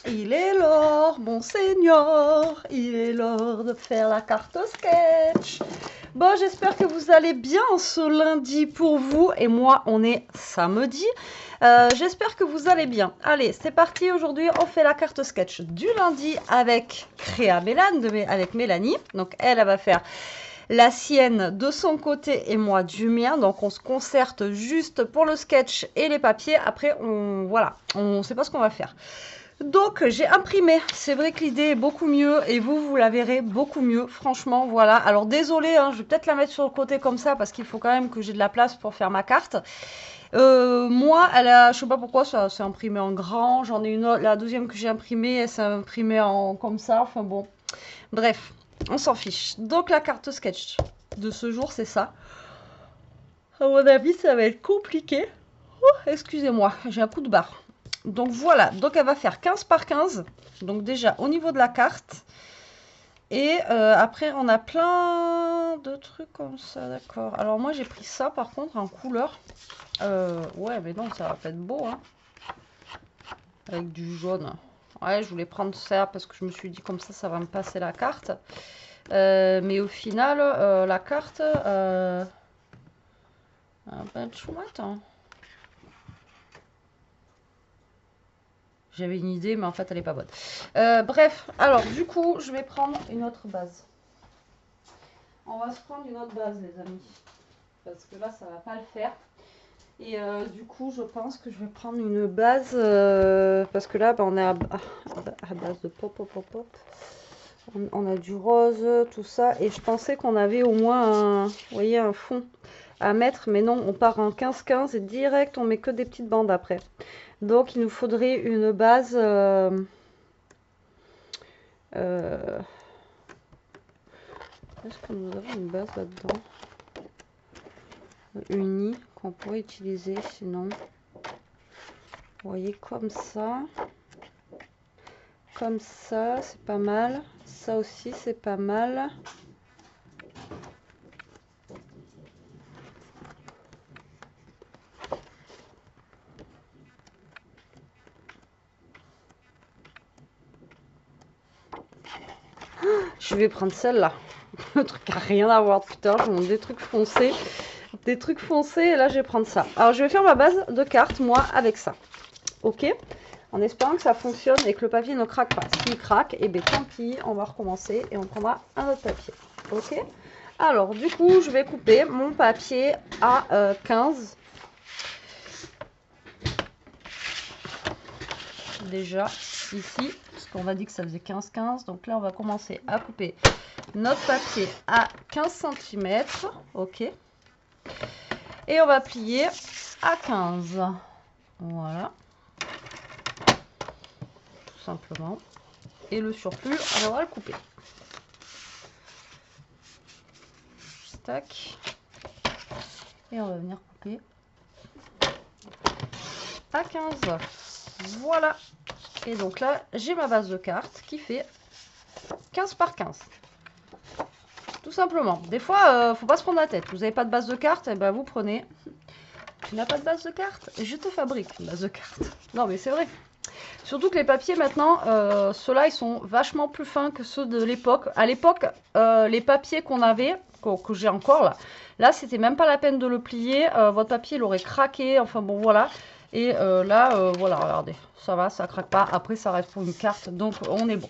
Il est l'heure, mon seigneur, il est l'heure de faire la carte sketch. Bon, j'espère que vous allez bien ce lundi pour vous. Et moi, on est samedi. J'espère que vous allez bien. Allez, c'est parti. Aujourd'hui, on fait la carte sketch du lundi avec Créa Mélane, avec Mélanie. Donc, elle va faire la sienne de son côté et moi du mien. Donc, on se concerte juste pour le sketch et les papiers. Après, voilà, on ne sait pas ce qu'on va faire. Donc j'ai imprimé, c'est vrai que l'idée est beaucoup mieux et vous la verrez beaucoup mieux, franchement, voilà. Alors désolé, hein, je vais peut-être la mettre sur le côté comme ça parce qu'il faut quand même que j'ai de la place pour faire ma carte. Moi, je sais pas pourquoi, ça s'est imprimé en grand, j'en ai une autre, la deuxième que j'ai imprimée, elle s'est imprimée en comme ça, enfin bon. Bref, on s'en fiche. Donc la carte sketch de ce jour, c'est ça. À mon avis, ça va être compliqué. Oh, excusez-moi, j'ai un coup de barre. Donc voilà, donc elle va faire 15 par 15. Donc déjà au niveau de la carte. Et après on a plein de trucs comme ça, d'accord. Alors moi j'ai pris ça par contre en couleur. Ouais mais non ça va pas être beau hein. Avec du jaune. Ouais je voulais prendre ça parce que je me suis dit comme ça va me passer la carte. Mais au final la carte... pas de chouette hein. J'avais une idée, mais en fait, elle n'est pas bonne. Bref, alors, du coup, je vais prendre une autre base. On va se prendre une autre base, les amis. Parce que là, ça va pas le faire. Et du coup, je pense que je vais prendre une base. Parce que là, on est à base de pop, pop, pop, pop. On a du rose, tout ça. Et je pensais qu'on avait au moins vous voyez, un fond à mettre. Mais non, on part en 15-15 et direct, on met que des petites bandes après. Donc, il nous faudrait une base... est-ce que nous avons une base là-dedans unie qu'on pourrait utiliser sinon? Vous voyez comme ça, c'est pas mal. Ça aussi, c'est pas mal. Je vais prendre celle-là. Le truc a rien à voir. Putain, je montre des trucs foncés. Des trucs foncés et là, je vais prendre ça. Alors, je vais faire ma base de cartes, moi, avec ça. Ok? En espérant que ça fonctionne et que le papier ne craque pas. S'il craque, et bien tant pis, on va recommencer et on prendra un autre papier. Ok? Alors, du coup, je vais couper mon papier à 15. Déjà, ici, parce qu'on a dit que ça faisait 15-15. Donc là, on va commencer à couper notre papier à 15 cm. Ok? Et on va plier à 15. Voilà. Tout simplement. Et le surplus, on va le couper. Tac. Et on va venir couper à 15. Voilà. Et donc là, j'ai ma base de cartes qui fait 15 par 15. Tout simplement. Des fois, faut pas se prendre la tête. Vous n'avez pas de base de cartes, et ben vous prenez. Tu n'as pas de base de cartes? Je te fabrique une base de cartes. Non mais c'est vrai. Surtout que les papiers maintenant, ceux-là, ils sont vachement plus fins que ceux de l'époque. À l'époque, les papiers qu'on avait, que j'ai encore là, c'était même pas la peine de le plier. Votre papier, il aurait craqué. Enfin bon, voilà. Et là, voilà, regardez. Ça va, ça craque pas. Après, ça reste pour une carte. Donc, on est bon.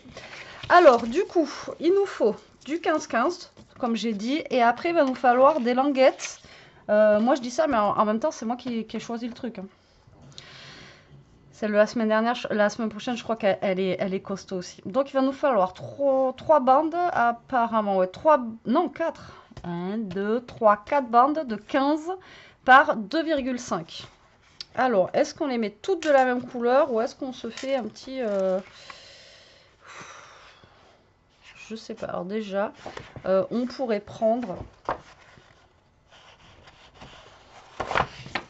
Alors, du coup, il nous faut du 15-15, comme j'ai dit. Et après, il va nous falloir des languettes. Moi, je dis ça, mais en même temps, c'est moi qui ai choisi le truc. Hein. Celle de la semaine dernière, la semaine prochaine, je crois qu'elle est costaud aussi. Donc, il va nous falloir 3 bandes, apparemment. Ouais, 3, non, 4. 1, 2, 3, 4 bandes de 15 par 2,5. Alors, est-ce qu'on les met toutes de la même couleur ou est-ce qu'on se fait un petit... Je sais pas. Alors déjà, on pourrait prendre...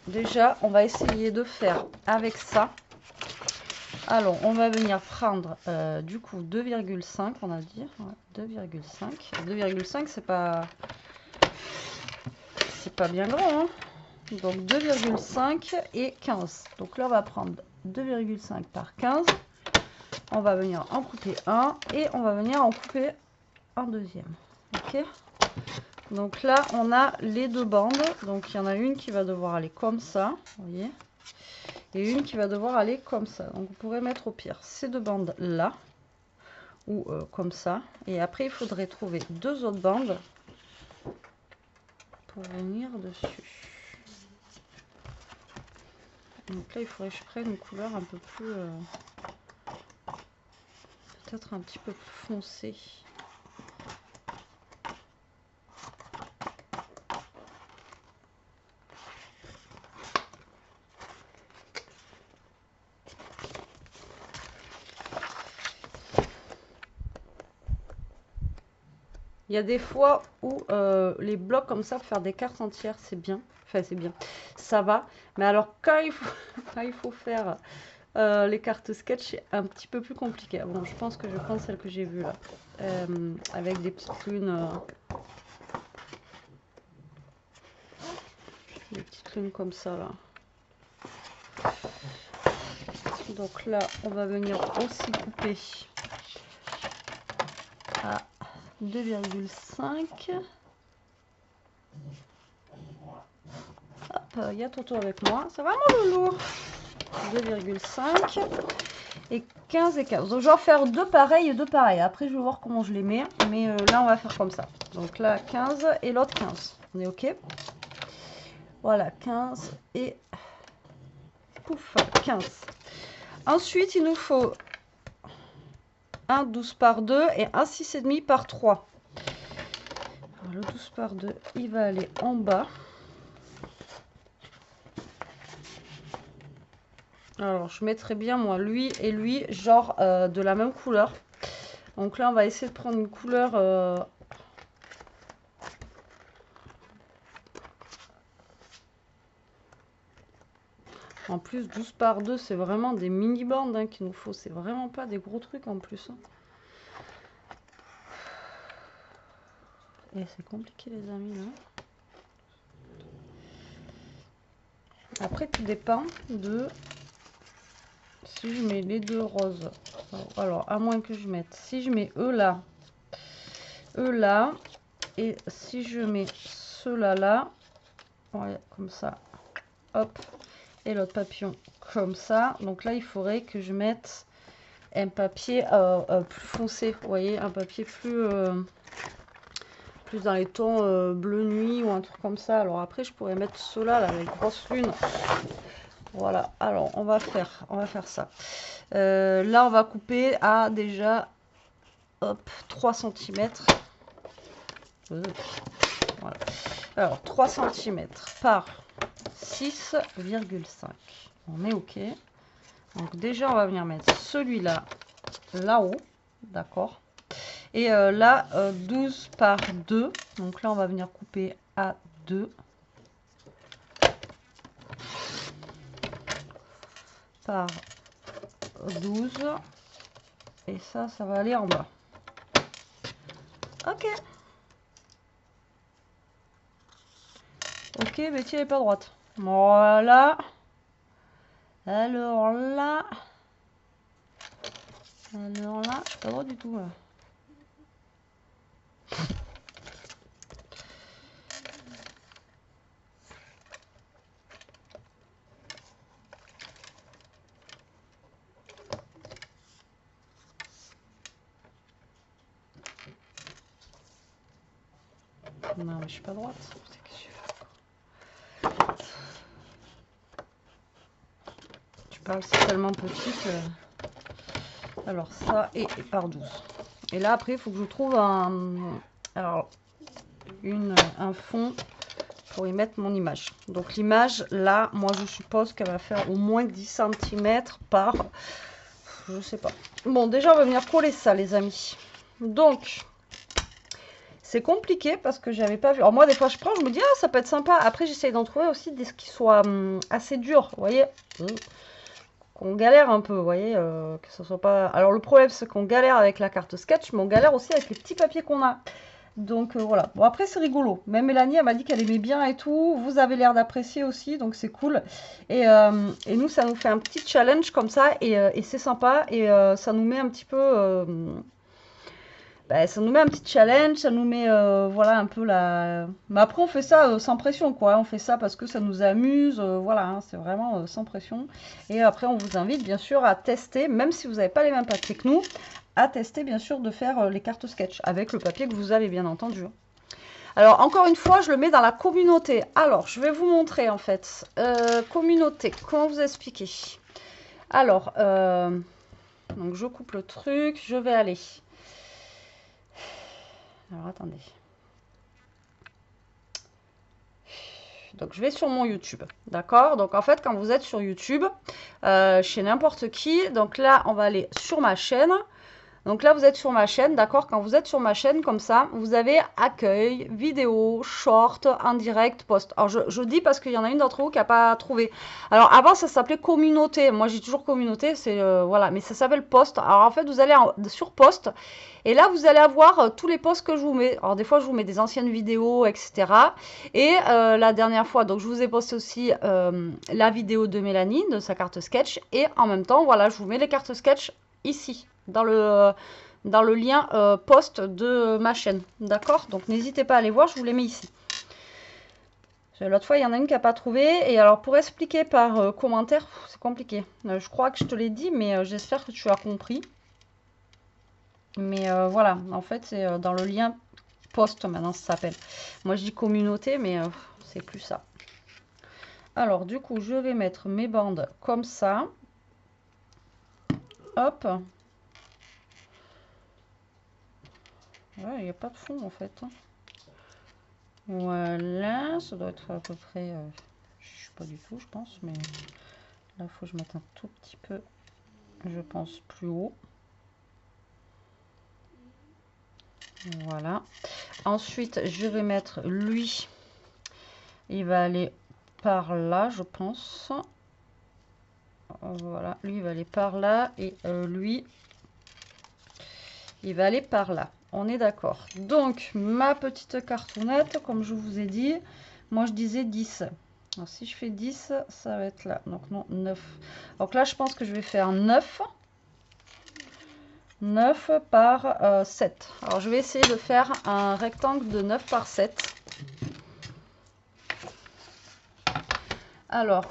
Déjà, on va essayer de faire avec ça. Alors, on va venir prendre du coup 2,5, on a dit. Ouais, 2,5. 2,5, c'est pas bien grand. Hein. Donc 2,5 et 15. Donc là, on va prendre 2,5 par 15. On va venir en couper un et on va venir en couper un deuxième. Ok. Donc là, on a les deux bandes. Donc il y en a une qui va devoir aller comme ça, vous voyez, et une qui va devoir aller comme ça. Donc vous pourrez mettre au pire ces deux bandes là ou comme ça. Et après, il faudrait trouver deux autres bandes pour venir dessus. Donc là, il faudrait que je prenne une couleur un peu plus, peut-être un petit peu plus foncée. Il y a des fois où les blocs comme ça, pour faire des cartes entières, c'est bien. Enfin, c'est bien. Ça va. Mais alors, quand il faut faire les cartes sketch, c'est un petit peu plus compliqué. Bon, je pense que je vais prendre celle que j'ai vue là. Avec des petites lunes. Des petites lunes comme ça là. Donc là, on va venir aussi couper à 2,5. Hop, il y a Toto avec moi. Ça va mon loulou? 2,5 et 15 et 15. Donc je vais en faire deux pareils et deux pareils. Après je vais voir comment je les mets. Mais là on va faire comme ça. Donc là 15 et l'autre 15. On est ok? Voilà 15 et pouf 15. Ensuite il nous faut un 12 par 2 et un 6,5 par 3. Alors, le 12 par 2 il va aller en bas. Alors je mettrai bien moi lui et lui genre de la même couleur. Donc là on va essayer de prendre une couleur en plus 12 par 2 c'est vraiment des mini bandes hein, qu'il nous faut, c'est vraiment pas des gros trucs en plus hein. Et c'est compliqué les amis là. Après tout dépend de si je mets les deux roses. Alors à moins que je mette, si je mets eux là et si je mets ceux-là là, ouais, comme ça, hop, et l'autre papillon comme ça. Donc là il faudrait que je mette un papier plus foncé, vous voyez, un papier plus dans les tons bleu nuit ou un truc comme ça. Alors après je pourrais mettre ceux-là là, les grosses lunes. Voilà, alors on va faire ça. Là on va couper à déjà hop 3 cm. Voilà. Alors 3 cm par 6,5. On est ok. Donc déjà on va venir mettre celui-là là-haut, d'accord. Et là 12 par 2. Donc là on va venir couper à 2 par 12 et ça va aller en bas. Ok. Ok, Betty elle est pas droite. Voilà. Alors là, c'est pas droit du tout là. Non mais je suis pas droite. Tu parles, c'est tellement petit que... Alors ça et par 12. Et là après il faut que je trouve un fond pour y mettre mon image. Donc l'image là, moi je suppose qu'elle va faire au moins 10 cm par... Je sais pas. Bon déjà on va venir coller ça les amis. Donc... C'est compliqué parce que j'avais pas vu. Alors moi des fois je prends, je me dis ah ça peut être sympa. Après j'essaye d'en trouver aussi des qui soient assez durs, vous voyez. Qu'on galère un peu, vous voyez, que ce soit pas. Alors le problème c'est qu'on galère avec la carte sketch, mais on galère aussi avec les petits papiers qu'on a. Donc voilà. Bon, après, c'est rigolo. Même Mélanie, elle m'a dit qu'elle aimait bien et tout. Vous avez l'air d'apprécier aussi, donc c'est cool. Et nous, ça nous fait un petit challenge comme ça, et c'est sympa. Et ça nous met un petit peu... ça nous met un petit challenge, ça nous met, voilà, un peu la... Mais après, on fait ça sans pression, quoi. On fait ça parce que ça nous amuse, voilà, hein, c'est vraiment sans pression. Et après, on vous invite, bien sûr, à tester, même si vous n'avez pas les mêmes papiers que nous, à tester, bien sûr, de faire les cartes sketch avec le papier que vous avez, bien entendu. Alors, encore une fois, je le mets dans la communauté. Alors, je vais vous montrer, en fait. Communauté, comment vous expliquer? Alors, donc je coupe le truc, je vais aller... Alors, attendez. Donc, je vais sur mon YouTube, d'accord? Donc, en fait, quand vous êtes sur YouTube, chez n'importe qui, donc là, on va aller sur ma chaîne. Donc là, vous êtes sur ma chaîne, d'accord? Quand vous êtes sur ma chaîne, comme ça, vous avez accueil, vidéo, short, en direct, post. Alors, je dis parce qu'il y en a une d'entre vous qui n'a pas trouvé. Alors, avant, ça s'appelait communauté. Moi, j'ai toujours communauté, c'est... voilà, mais ça s'appelle post. Alors, en fait, vous allez sur post. Et là, vous allez avoir tous les posts que je vous mets. Alors, des fois, je vous mets des anciennes vidéos, etc. Et la dernière fois, donc, je vous ai posté aussi la vidéo de Mélanie, de sa carte sketch. Et en même temps, voilà, je vous mets les cartes sketch ici, dans le lien post de ma chaîne. D'accord? Donc, n'hésitez pas à aller voir, je vous les mets ici. L'autre fois, il y en a une qui n'a pas trouvé. Et alors, pour expliquer par commentaire, c'est compliqué. Je crois que je te l'ai dit, mais j'espère que tu as compris. Mais voilà, en fait, c'est dans le lien post, maintenant, ça s'appelle. Moi, je dis communauté, mais c'est plus ça. Alors, du coup, je vais mettre mes bandes comme ça. Hop. Ouais, il n'y a pas de fond, en fait. Voilà, ça doit être à peu près... je sais pas du tout, je pense, mais là, il faut que je mette un tout petit peu, je pense, plus haut. Voilà. Ensuite, je vais mettre lui. Il va aller par là, je pense. Voilà, lui, il va aller par là. Et lui, il va aller par là. On est d'accord. Donc, ma petite cartonnette, comme je vous ai dit, moi, je disais 10. Alors, si je fais 10, ça va être là. Donc, non, 9. Donc là, je pense que je vais faire 9. 9 par 7. Alors, je vais essayer de faire un rectangle de 9 par 7. Alors,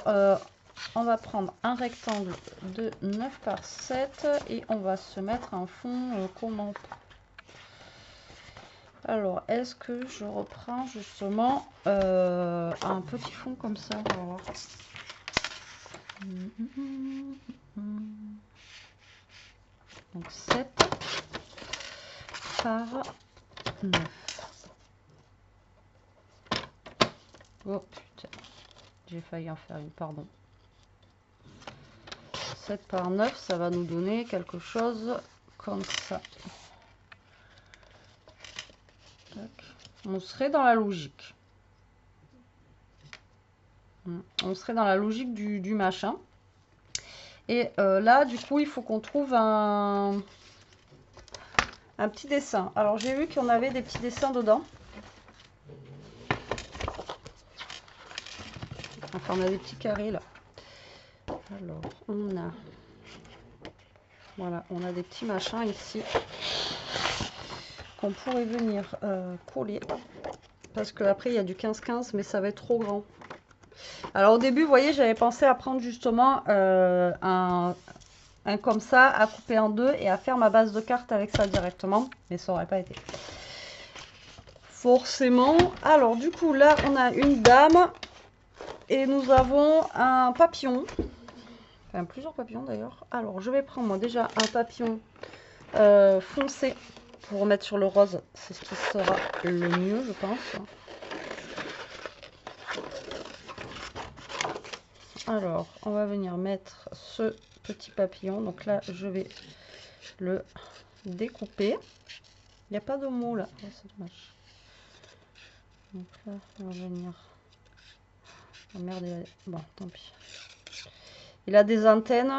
on va prendre un rectangle de 9 par 7 et on va se mettre un fond comment? Alors, est-ce que je reprends justement un petit fond comme ça? On va voir. Donc 7 par 9. Oh putain, j'ai failli en faire une, pardon. 7 par 9, ça va nous donner quelque chose comme ça. On serait dans la logique. On serait dans la logique du machin. Et là, du coup, il faut qu'on trouve un petit dessin. Alors, j'ai vu qu'on avait des petits dessins dedans. Enfin, on a des petits carrés, là. Alors, on a... Voilà, on a des petits machins ici qu'on pourrait venir coller. Parce qu'après, il y a du 15-15, mais ça va être trop grand. Alors, au début, vous voyez, j'avais pensé à prendre justement un comme ça, à couper en deux et à faire ma base de cartes avec ça directement. Mais ça n'aurait pas été. Forcément. Alors, du coup, là, on a une dame. Et nous avons un papillon. Enfin, plusieurs papillons d'ailleurs. Alors, je vais prendre moi déjà un papillon foncé pour mettre sur le rose. C'est ce qui sera le mieux, je pense. Alors, on va venir mettre ce petit papillon. Donc là, je vais le découper. Il n'y a pas de mots là. Oh, c'est dommage. Donc là, on va venir... Oh, merde, bon, tant pis. Il a des antennes.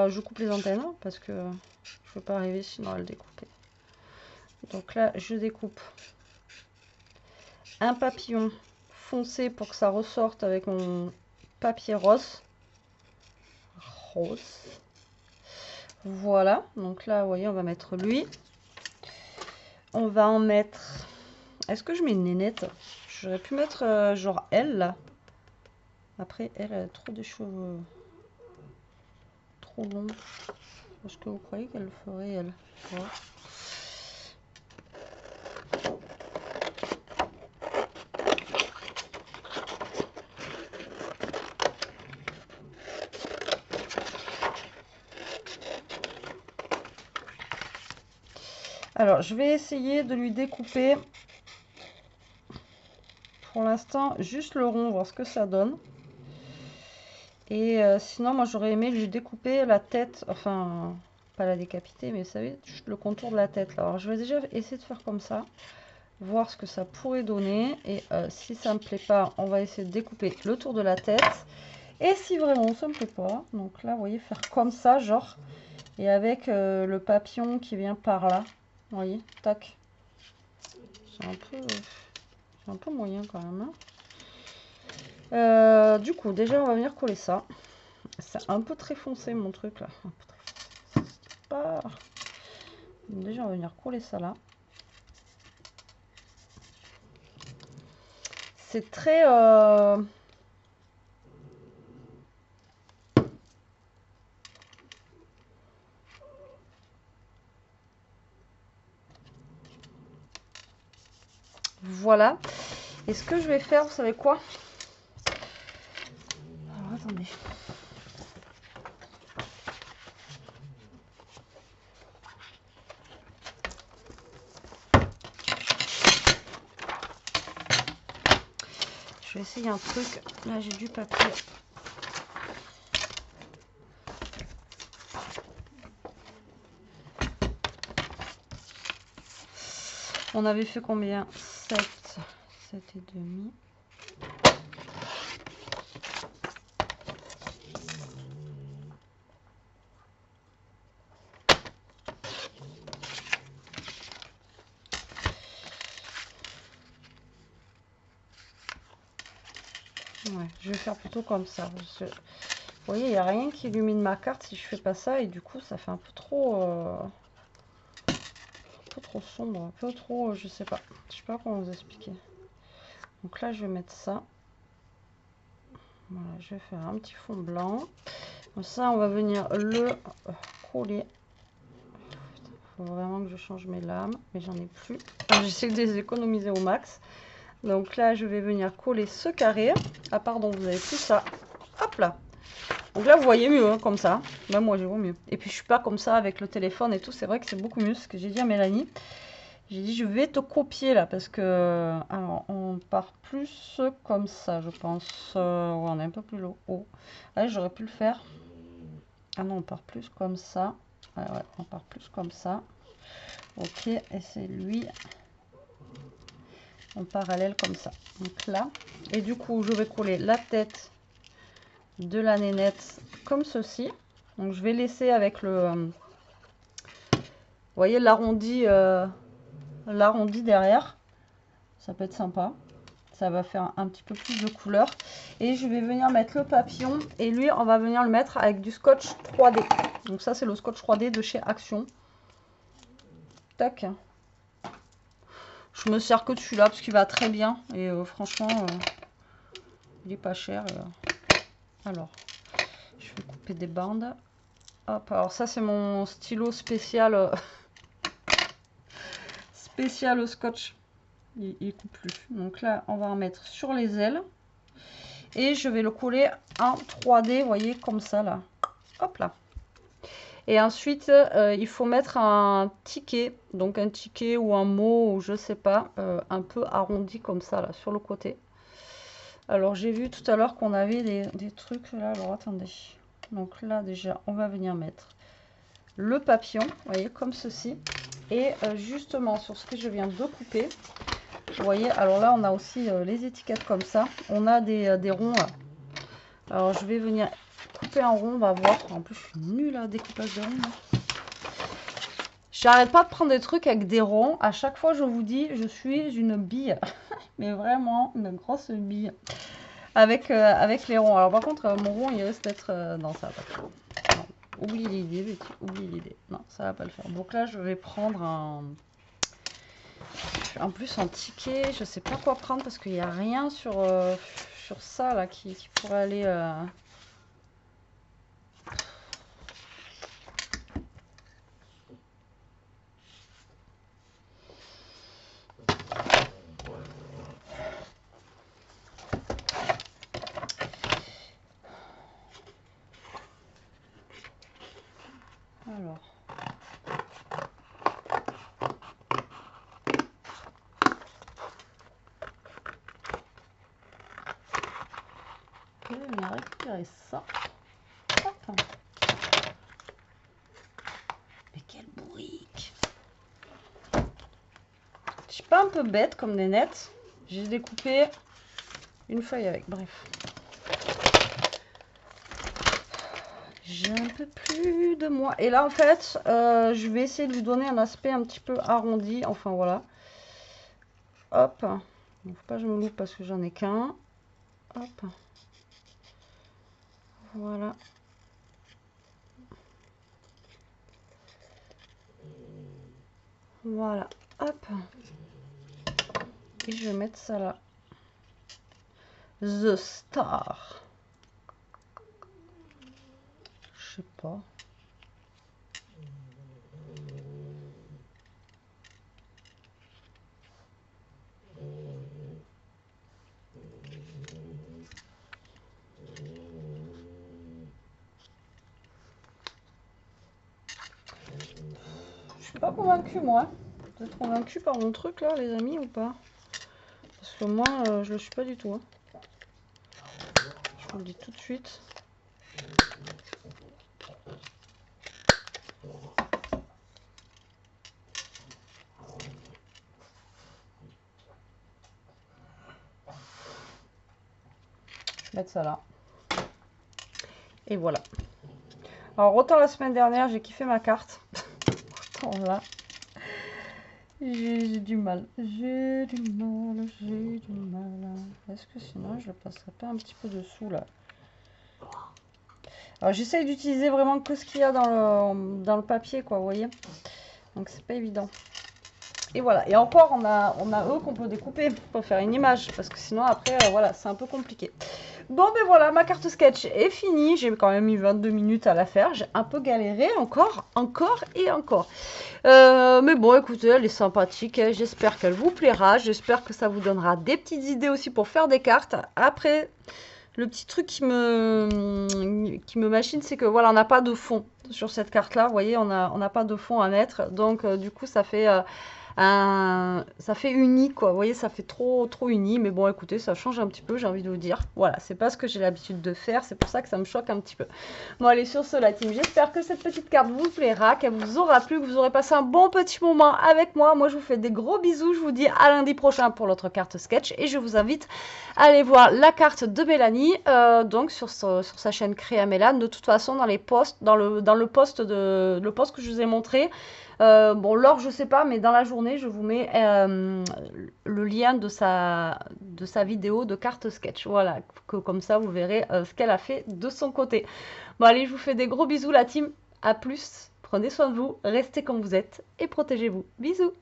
Je coupe les antennes parce que je ne peux pas arriver sinon à le découper. Donc là, je découpe un papillon foncé pour que ça ressorte avec mon papier rose. Voilà, donc là, vous voyez, on va mettre lui. On va en mettre... Est-ce que je mets une nénette? J'aurais pu mettre genre elle, là. Après, elle a trop de cheveux trop longs. Est-ce que vous croyez qu'elle le ferait, elle? Ouais. Alors, je vais essayer de lui découper, pour l'instant, juste le rond, voir ce que ça donne. Et sinon, moi, j'aurais aimé lui découper la tête, enfin, pas la décapiter, mais vous savez, juste le contour de la tête. Là. Alors, je vais déjà essayer de faire comme ça, voir ce que ça pourrait donner. Et si ça me plaît pas, on va essayer de découper le tour de la tête. Et si vraiment ça me plaît pas, donc là, vous voyez, faire comme ça, genre, et avec le papillon qui vient par là. Vous voyez, tac. C'est un peu moyen quand même. Hein. Du coup, déjà, on va venir coller ça. C'est un peu très foncé mon truc là. Un peu très foncé. Pas... Déjà, on va venir coller ça là. C'est très... Voilà. Et ce que je vais faire, vous savez quoi? Alors, attendez. Je vais essayer un truc. Là, j'ai du papier. On avait fait combien? 7 et demi. Ouais, je vais faire plutôt comme ça. Parce que, vous voyez, il n'y a rien qui illumine ma carte si je fais pas ça. Et du coup, ça fait un peu trop sombre. Un peu trop, je sais pas. Je sais pas comment vous expliquer. Donc là, je vais mettre ça. Voilà, je vais faire un petit fond blanc. Comme ça, on va venir le coller. Il faut vraiment que je change mes lames, mais j'en ai plus. Enfin, j'essaie de les économiser au max. Donc là, je vais venir coller ce carré. Ah pardon, vous avez plus ça. Hop là. Donc là, vous voyez mieux, hein, comme ça. Même moi, je vois mieux. Et puis, je suis pas comme ça avec le téléphone et tout. C'est vrai que c'est beaucoup mieux, ce que j'ai dit à Mélanie. J'ai dit, je vais te copier là, parce que... Alors, on part plus comme ça, je pense. Ouais, on est un peu plus haut. Là, j'aurais pu le faire. Ah non, on part plus comme ça. Ouais, on part plus comme ça. Ok, et c'est lui en parallèle comme ça. Donc là, et du coup, je vais coller la tête de la nénette comme ceci. Donc, je vais laisser avec le... vous voyez l'arrondi derrière. Ça peut être sympa. Ça va faire un petit peu plus de couleur. Et je vais venir mettre le papillon. Et lui, on va venir le mettre avec du scotch 3D. Donc ça, c'est le scotch 3D de chez Action. Tac. Je me sers que de celui-là parce qu'il va très bien. Et franchement, il est pas cher. Alors, je vais couper des bandes. Hop, alors ça, c'est mon stylo spécial. Spécial au scotch. Il coupe plus. Donc là, on va en mettre sur les ailes. Et je vais le coller en 3D, vous voyez, comme ça, là. Hop là. Et ensuite, il faut mettre un ticket. Donc un ticket ou un mot, ou je sais pas, un peu arrondi comme ça, là, sur le côté. Alors, j'ai vu tout à l'heure qu'on avait des trucs, là. Alors, attendez. Donc là, déjà, on va venir mettre le papillon, vous voyez, comme ceci. Et justement, sur ce que je viens de couper, vous voyez, alors là, on a aussi les étiquettes comme ça. On a des ronds, là. Alors, je vais venir couper en rond, on va voir. En plus, je suis nulle à découpage de ronds. J'arrête pas de prendre des trucs avec des ronds. À chaque fois, je vous dis, je suis une bille. mais vraiment une grosse bille. Avec les ronds. Alors par contre, mon rond, il risque d'être... non, ça va pas le faire. Non, oublie l'idée, Betty, oublie l'idée. Non, ça va pas le faire. Donc là, je vais prendre un... En plus, en ticket, je sais pas quoi prendre parce qu'il n'y a rien sur ça, là, qui pourrait aller... Alors... Je vais récupérer ça. Hop. Mais quelle bourrique! Je suis pas un peu bête comme des nets. J'ai découpé une feuille avec. Bref. J'ai un peu plus de moi. Et là, en fait, je vais essayer de lui donner un aspect un petit peu arrondi. Enfin, voilà. Hop. Il ne faut pas que je me loupe parce que j'en ai qu'un. Hop. Voilà. Voilà. Hop. Et je vais mettre ça là. The Star. Je sais pas. Je suis pas convaincue, moi. Vous êtes convaincus par mon truc là, les amis, ou pas? Parce que moi, je le suis pas du tout. Hein. Je vous le dis tout de suite. Je vais mettre ça là. Et voilà. Alors, autant la semaine dernière, j'ai kiffé ma carte. Autant là, j'ai du mal. J'ai du mal. Est-ce que sinon, je ne passerai pas un petit peu dessous là? Alors, j'essaye d'utiliser vraiment que ce qu'il y a dans le papier, quoi, vous voyez. Donc, c'est pas évident. Et voilà. Et encore, on a eux qu'on peut découper pour faire une image. Parce que sinon, après, voilà, c'est un peu compliqué. Bon, ben voilà, ma carte sketch est finie. J'ai quand même mis 22 minutes à la faire. J'ai un peu galéré encore et encore. Mais bon, écoutez, elle est sympathique. J'espère qu'elle vous plaira. J'espère que ça vous donnera des petites idées aussi pour faire des cartes. Après, le petit truc qui me machine, c'est que voilà, on n'a pas de fond sur cette carte-là. Vous voyez, on n'a pas de fond à mettre. Donc, du coup, ça fait... ça fait uni quoi, vous voyez, ça fait trop uni, mais bon écoutez, ça change un petit peu, j'ai envie de vous dire, voilà, c'est pas ce que j'ai l'habitude de faire, c'est pour ça que ça me choque un petit peu. Bon allez, sur ce la team, j'espère que cette petite carte vous plaira, qu'elle vous aura plu, que vous aurez passé un bon petit moment avec moi. Moi je vous fais des gros bisous, je vous dis à lundi prochain pour l'autre carte sketch, et je vous invite à aller voir la carte de Mélanie, donc sur sa chaîne Créa Mélane. De toute façon, dans les posts, dans le post que je vous ai montré, bon, l'or, je sais pas, mais dans la journée, je vous mets le lien de sa vidéo de carte sketch. Voilà, comme ça, vous verrez ce qu'elle a fait de son côté. Bon, allez, je vous fais des gros bisous, la team. À plus, prenez soin de vous, restez comme vous êtes et protégez-vous. Bisous!